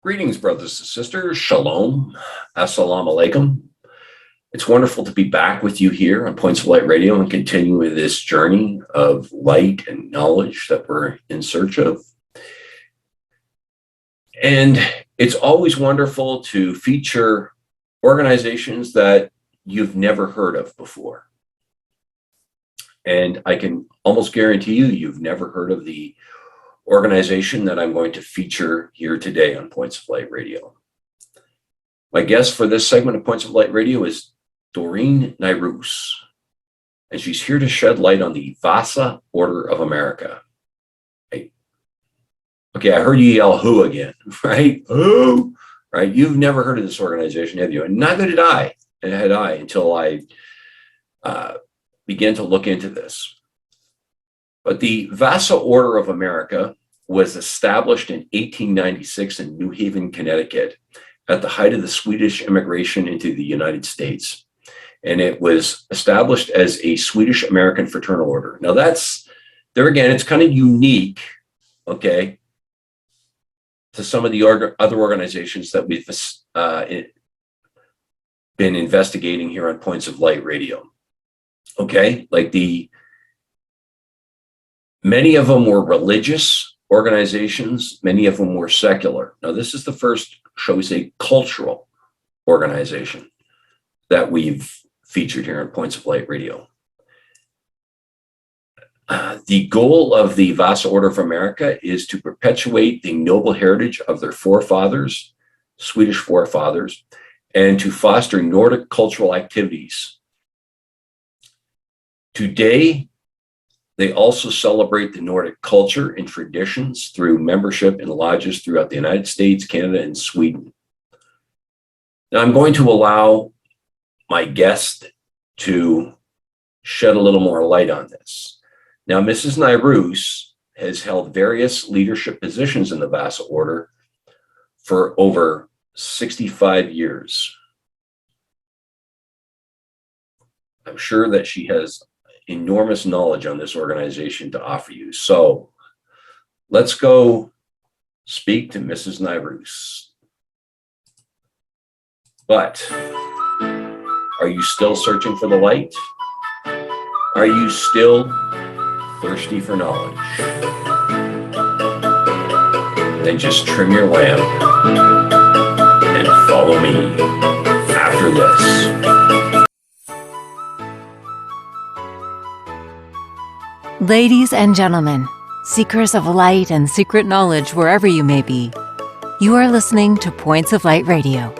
Greetings, brothers and sisters. Shalom. Assalamu alaikum. It's wonderful to be back with you here on Points of Light Radio and continue with this journey of light and knowledge that we're in search of. And it's always wonderful to feature organizations that you've never heard of before. And I can almost guarantee you've never heard of the organization that I'm going to feature here today on Points of Light Radio. My guest for this segment of Points of Light Radio is Doreen Nyroos, and she's here to shed light on the Vasa Order of America. Okay, I heard you yell "who" again, right? Who? Right? You've never heard of this organization, have you? And neither did I, until I began to look into this. But the Vasa Order of America was established in 1896 in New Haven, Connecticut, at the height of the Swedish immigration into the United States. And it was established as a Swedish American fraternal order. Now there again, it's kind of unique, okay, to some of the other organizations that we've been investigating here on Points of Light Radio. Okay, like many of them were religious organizations, many of them were secular. Now, this is the first, shall we say, cultural organization that we've featured here on Points of Light Radio. The goal of the Vasa Order of America is to perpetuate the noble heritage of their forefathers, Swedish forefathers, and to foster Nordic cultural activities. Today, they also celebrate the Nordic culture and traditions through membership in lodges throughout the United States, Canada, and Sweden. Now, I'm going to allow my guest to shed a little more light on this. Now, Mrs. Nyroos has held various leadership positions in the Vasa Order for over 65 years. I'm sure that she has enormous knowledge on this organization to offer you. So let's go speak to Mrs. Nyroos. But are you still searching for the light? Are you still thirsty for knowledge? Then just trim your lamp and follow me after this. Ladies and gentlemen, seekers of light and secret knowledge wherever you may be, you are listening to Points of Light Radio,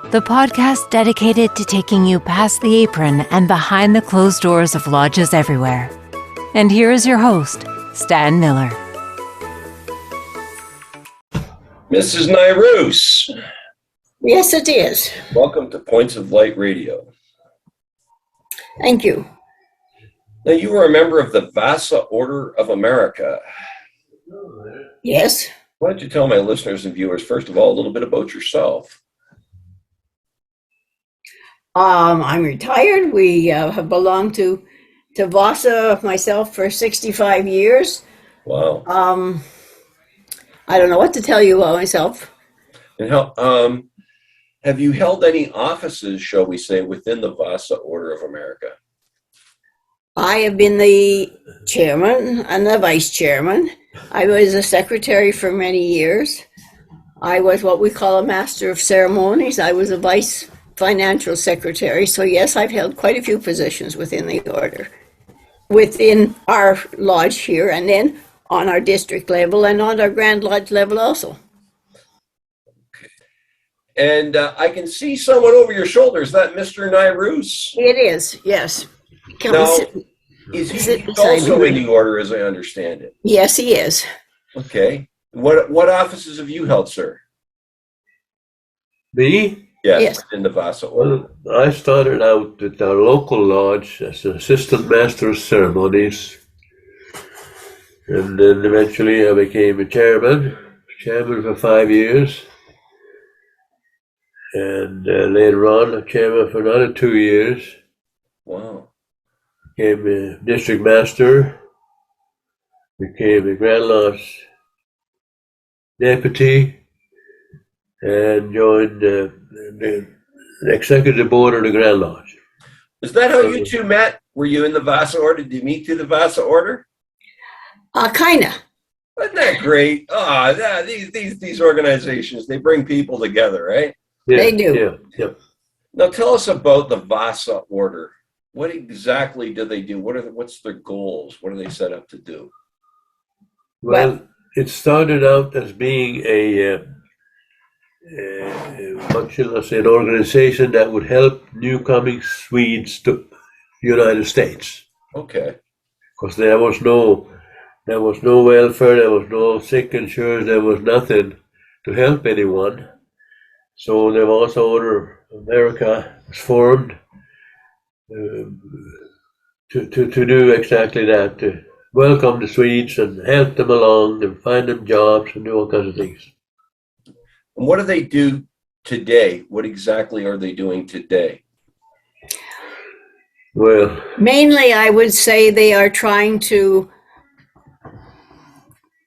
the podcast dedicated to taking you past the apron and behind the closed doors of lodges everywhere. And here is your host, Stan Miller. Mrs. Nyroos. Yes, it is. Welcome to Points of Light Radio. Thank you. Now, you were a member of the Vasa Order of America. Yes. Why don't you tell my listeners and viewers, first of all, a little bit about yourself? I'm retired. We have belonged to Vasa myself for 65 years. Wow. I don't know what to tell you about myself. And how, have you held any offices, shall we say, within the Vasa Order of America? I have been the chairman and the vice chairman. I was a secretary for many years. I was what we call a master of ceremonies. I was a vice financial secretary. So yes, I've held quite a few positions within the order, within our lodge here, and then on our district level and on our Grand Lodge level also. And I can see someone over your shoulder. Is that Mr. Nyroos? It is, yes. Now, is he also in the order, as I understand it? Yes, he is. Okay. What offices have you held, sir? Me? Yes. In the Vasa Order. Well, I started out at our local lodge as an assistant master of ceremonies. And then eventually I became a chairman for 5 years. And later on, a chairman for another 2 years. Wow. Became a district master, became a Grand Lodge deputy, and joined the executive board of the Grand Lodge. Is that how you two met? Were you in the Vasa Order? Did you meet through the Vasa Order? Kinda. Isn't that great? These organizations, they bring people together, right? Yeah, They do. Yeah. Now tell us about the Vasa Order. What exactly do they do? What's their goals? What are they set up to do? Well, it started out as being what shall I say, an organization that would help newcoming Swedes to the United States. Okay. Because there was no welfare, there was no sick insurance, there was nothing to help anyone. So the Vasa Order of America was formed to do exactly that, to welcome the Swedes and help them along and find them jobs and do all kinds of things. And what do they do today? What exactly are they doing today? Well, Mainly, I would say they are trying to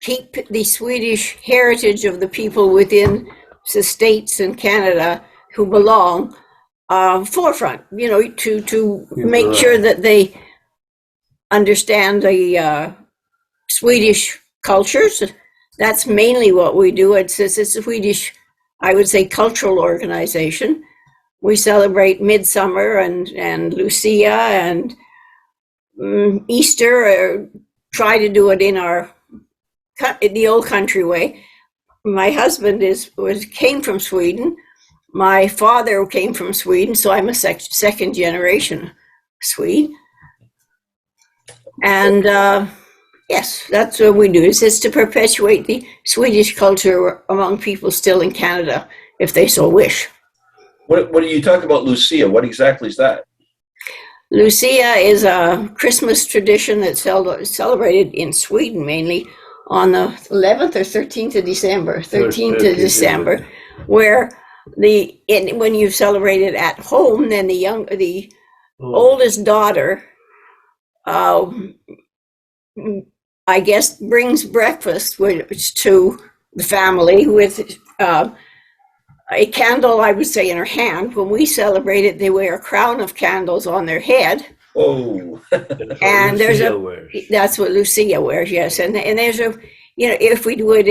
keep the Swedish heritage of the people within the states and Canada who belong forefront, to make sure that they understand the Swedish cultures. That's mainly what we do. It's a Swedish, I would say, cultural organization. We celebrate Midsummer and Lucia and Easter, try to do it in the old country way. My husband came from Sweden. My father came from Sweden, so I'm a second generation Swede. And yes, that's what we do. It's to perpetuate the Swedish culture among people still in Canada, if they so wish. What are you talking about, Lucia? What exactly is that? Lucia is a Christmas tradition that's celebrated in Sweden mainly on the 11th or 13th of December, 13th of December, where when you celebrate it at home, then the oldest daughter, I guess, brings breakfast to the family with a candle, I would say, in her hand. When we celebrate it, they wear a crown of candles on their head. Oh. And that's what Lucia wears, yes. And there's if we do it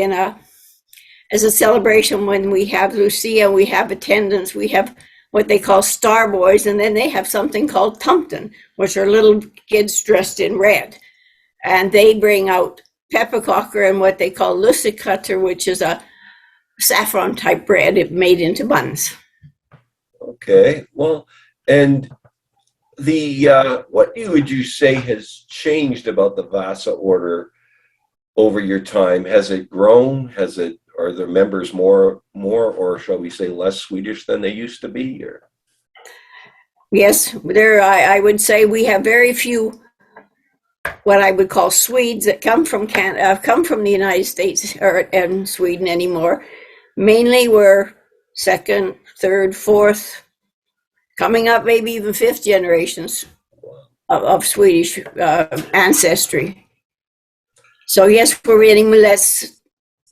as a celebration, when we have Lucia, we have attendants, we have what they call star boys, and then they have something called Tumpton, which are little kids dressed in red. And they bring out peppercorn and what they call lussekatter, which is a saffron type bread made into buns. Okay. Well, and what would you say has changed about the Vasa Order over your time? Has it grown? Are the members more, or shall we say, less Swedish than they used to be? Or? Yes, I would say we have very few what I would call Swedes that come from the United States and Sweden anymore. Mainly we're second, third, fourth, coming up maybe even fifth generations of Swedish ancestry. So yes, we're getting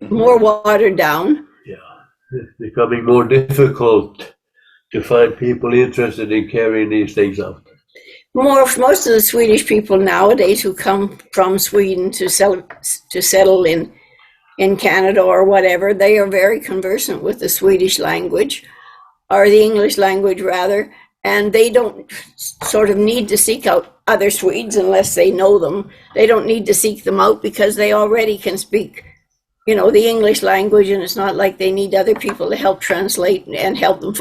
more watered down. Yeah, it's becoming more difficult to find people interested in carrying these things out. Most of the Swedish people nowadays who come from Sweden to settle in Canada or whatever, they are very conversant with the Swedish language, or the English language rather, and they don't sort of need to seek out other Swedes unless they know them. They don't need to seek them out because they already can speak, the English language, and it's not like they need other people to help translate and help them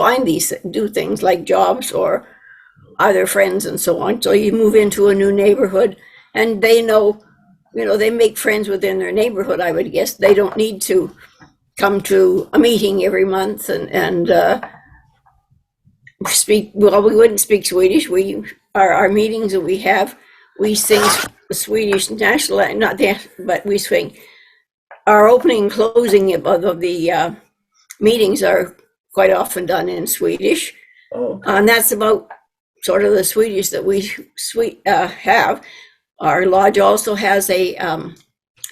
do things like jobs or other friends and so on. So you move into a new neighborhood and they know, they make friends within their neighborhood, I would guess. They don't need to come to a meeting every month and speak. Well, we wouldn't speak Swedish. Our meetings that we have, we sing Swedish national, not that, but we sing. Our opening and closing of the meetings are quite often done in Swedish. Oh. And that's about sort of the Swedish that we have. Our lodge also has a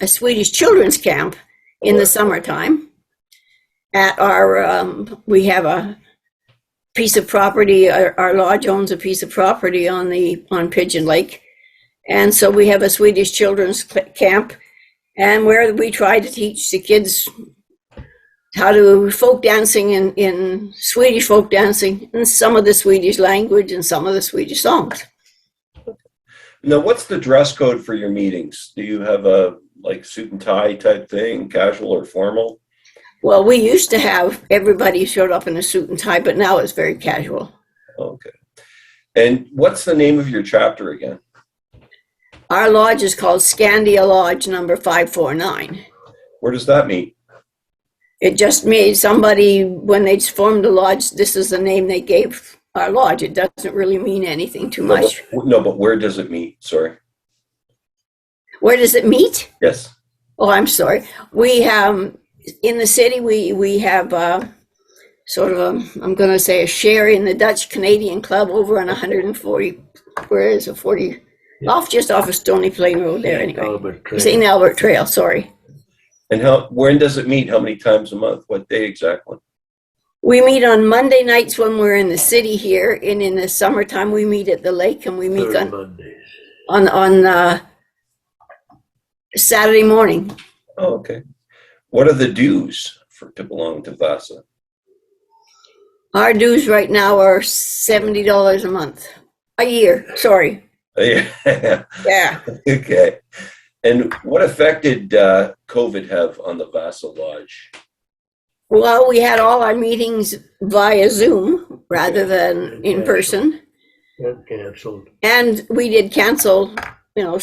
Swedish children's camp in the summertime. at we have a piece of property. Our lodge owns a piece of property on Pigeon Lake, and so we have a Swedish children's camp, and where we try to teach the kids how to folk dancing in Swedish folk dancing, and some of the Swedish language and some of the Swedish songs. Now, what's the dress code for your meetings? Do you have a suit and tie type thing, casual or formal? Well, we used to have everybody showed up in a suit and tie, but now it's very casual. Okay. And what's the name of your chapter again? Our lodge is called Scandia Lodge number 549. Where does that meet? It just made somebody, when they formed the lodge, this is the name they gave our lodge. It doesn't really mean anything too much. But where does it meet? Sorry. Where does it meet? Yes. Oh, I'm sorry. We have, in the city, we have sort of I'm going to say a share in the Dutch Canadian Club over on 140, where is it, 40, just off of Stony Plain Road there anyway. St. Albert Trail, sorry. And when does it meet? How many times a month? What day exactly? We meet on Monday nights when we're in the city here, and in the summertime we meet at the lake, and we meet on Saturday morning. Oh, okay. What are the dues to belong to Vasa? Our dues right now are $70 a year. Sorry. Yeah. Yeah. Okay. And what effect did COVID have on the Vasa Lodge? Well, we had all our meetings via Zoom rather than in person. And canceled. And we did cancel, all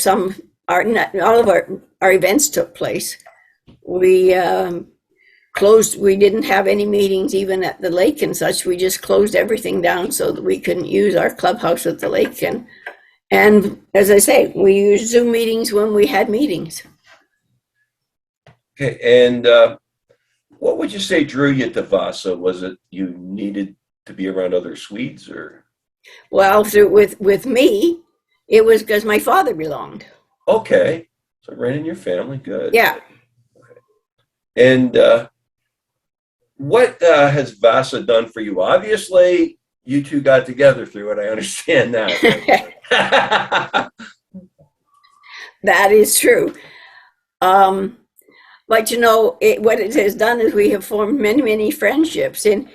of our events took place. We closed, we didn't have any meetings even at the lake and such. We just closed everything down so that we couldn't use our clubhouse at the lake. And as I say, we used Zoom meetings when we had meetings. Okay, and what would you say drew you to Vasa? Was it you needed to be around other Swedes, or? Well, with me, it was because my father belonged. Okay, so right in your family, good. Yeah. Okay. And what has Vasa done for you? Obviously, you two got together through it. I understand that. That is true. But what it has done is we have formed many friendships in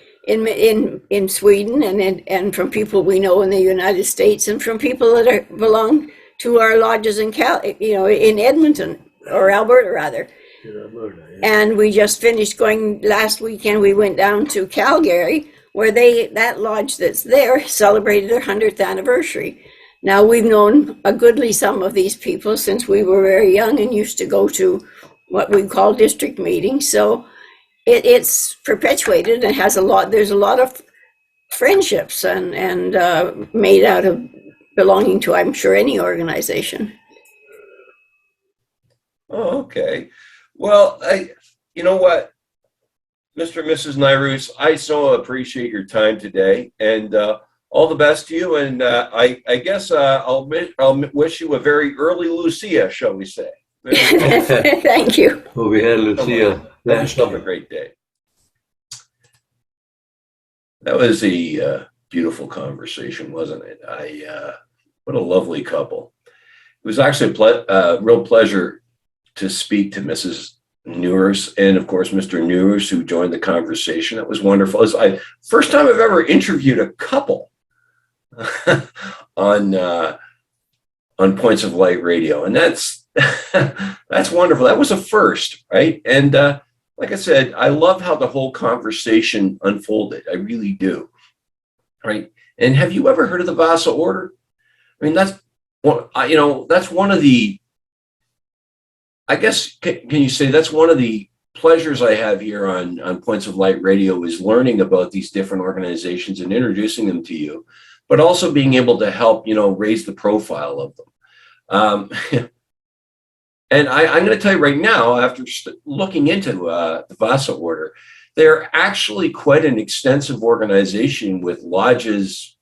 Sweden and from people we know in the United States and from people that belong to our lodges in in Edmonton or Alberta rather. Alberta, yeah. And we just finished going last weekend. We went down to Calgary where that lodge that's there celebrated their 100th anniversary. Now we've known a goodly sum of these people since we were very young and used to go to what we call district meetings. So it's perpetuated and there's a lot of friendships and made out of belonging to, I'm sure, any organization. Oh, okay. Well, you know what, Mr. and Mrs. Nyroos, I so appreciate your time today, and all the best to you. And I guess I'll wish you a very early Lucia, shall we say? Thank you. Well, we had Lucia last Have a great day. That was a beautiful conversation, wasn't it? What a lovely couple. It was actually a real pleasure to speak to Mrs. Nyroos and, of course, Mr. Nyroos, who joined the conversation. It was wonderful. It's first time I've ever interviewed a couple on Points of Light Radio, and that's wonderful. That was a first, right? And like I said, I love how the whole conversation unfolded. I really do, right? And have you ever heard of the Vasa Order? I mean, that's one of the, I guess, can you say that's one of the pleasures I have here on Points of Light Radio is learning about these different organizations and introducing them to you, but also being able to help, raise the profile of them. And I'm going to tell you right now, after looking into the Vasa Order, they're actually quite an extensive organization with lodges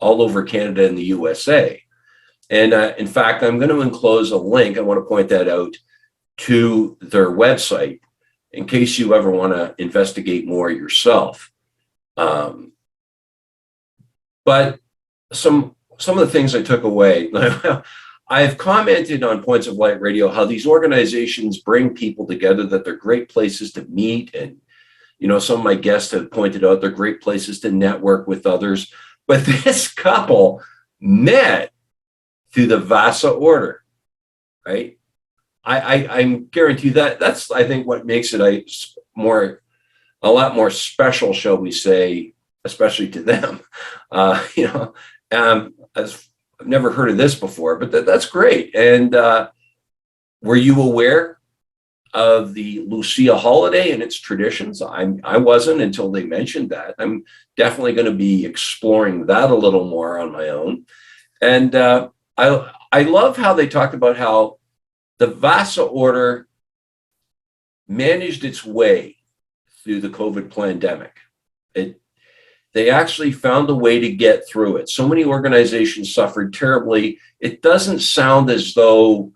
all over Canada and the USA. And in fact, I'm going to enclose a link. I want to point that out to their website. in case you ever want to investigate more yourself. But some of the things I took away, I've commented on Points of Light Radio how these organizations bring people together, that they're great places to meet. And, some of my guests have pointed out they're great places to network with others. But this couple met through the Vasa Order, right? I'm guarantee that's, I think, what makes it a lot more special, shall we say, especially to them. I've never heard of this before, but that's great. And were you aware of the Lucia holiday and its traditions? I wasn't until they mentioned that. I'm definitely going to be exploring that a little more on my own. And I love how they talked about how the Vasa Order managed its way through the COVID pandemic. They actually found a way to get through it. So many organizations suffered terribly. It doesn't sound as though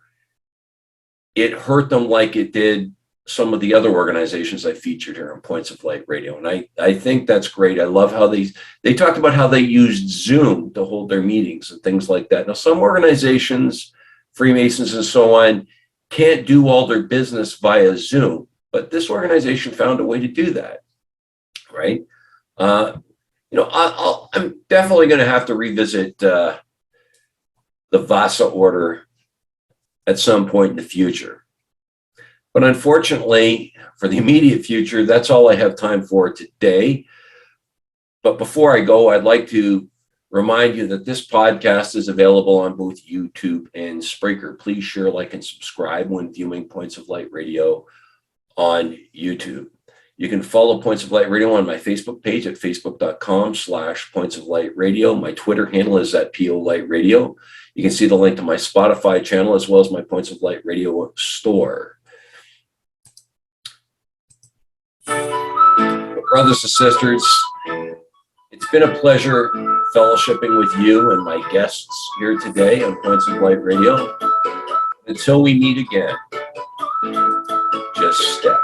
it hurt them like it did some of the other organizations I featured here on Points of Light Radio. And I think that's great. I love how they talked about how they used Zoom to hold their meetings and things like that. Now, some organizations, Freemasons and so on, can't do all their business via Zoom, but this organization found a way to do that, right? I'm definitely going to have to revisit the Vasa Order at some point in the future. But unfortunately, for the immediate future, that's all I have time for today. But before I go, I'd like to remind you that this podcast is available on both YouTube and Spreaker. Please share, like, and subscribe when viewing Points of Light Radio on YouTube. You can follow Points of Light Radio on my Facebook page at facebook.com/Points of Light Radio. My Twitter handle is at PO Light Radio. You can see the link to my Spotify channel as well as my Points of Light Radio store. Brothers and sisters, it's been a pleasure fellowshipping with you and my guests here today on Points of Light Radio. Until we meet again, just step